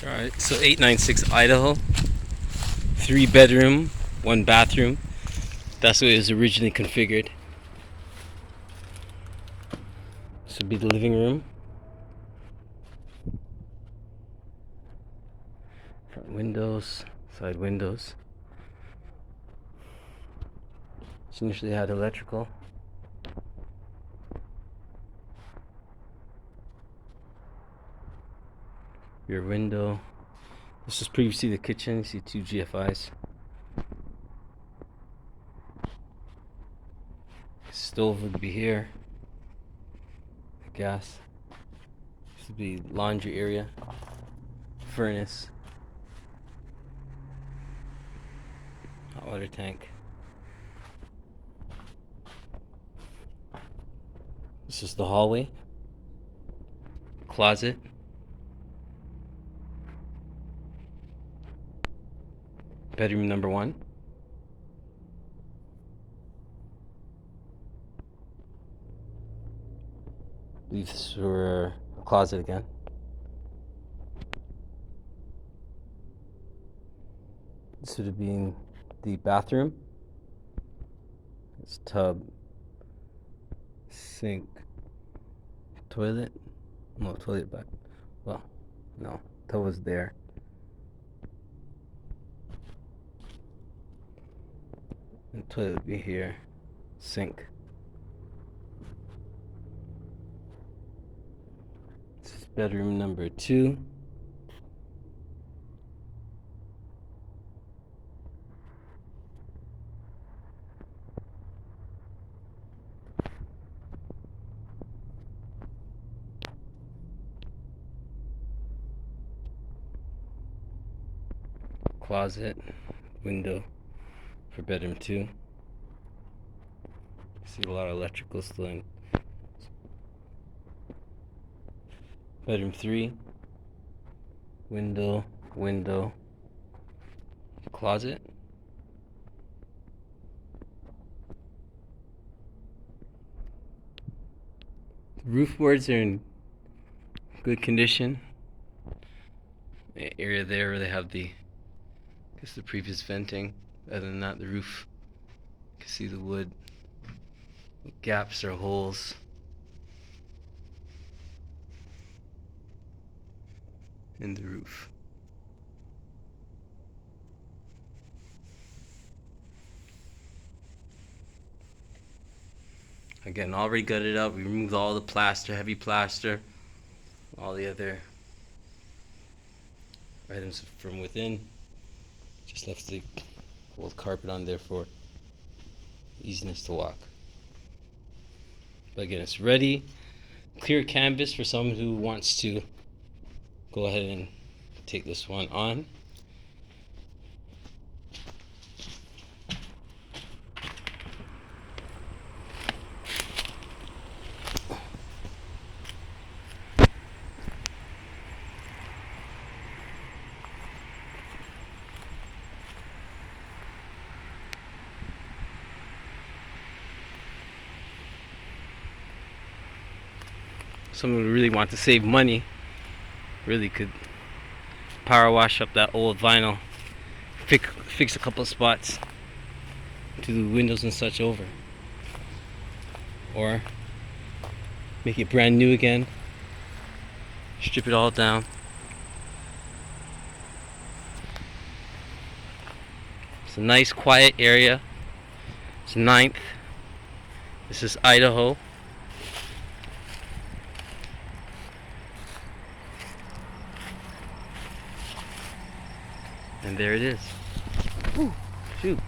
Alright, so 896 Idaho. 3 bedroom, 1 bathroom. That's what it was originally configured. This would be the living room. Front windows, side windows. This initially had electrical. Rear window. This was previously the kitchen. You see 2 GFIs. Stove would be here. Gas. This would be laundry area. Furnace. Hot water tank. This is the hallway. Closet. Bedroom number 1. Leave this for a closet again. This would have been the bathroom. It's tub, sink, toilet. No, toilet back. Well, no, tub was there. And toilet would be here. Sink. This is bedroom number 2. Closet, window for bedroom 2. See a lot of electrical still in. Bedroom 3. Window, window, closet. The roof boards are in good condition. The area there where they have the previous venting. Other than that, the roof, you can see the wood gaps or holes. In the roof. Again, already gutted up. We removed all the plaster, heavy plaster, all the other items from within. Just left the old carpet on there for easiness to walk. But again, it's ready. Clear canvas for someone who wants to go ahead and take this one on. Someone who really want to save money really could power wash up that old vinyl, fix a couple of spots to the windows and such over, or make it brand new again, strip it all down. It's a nice quiet area. It's 9th. This is Idaho. And there it is. Ooh, shoot.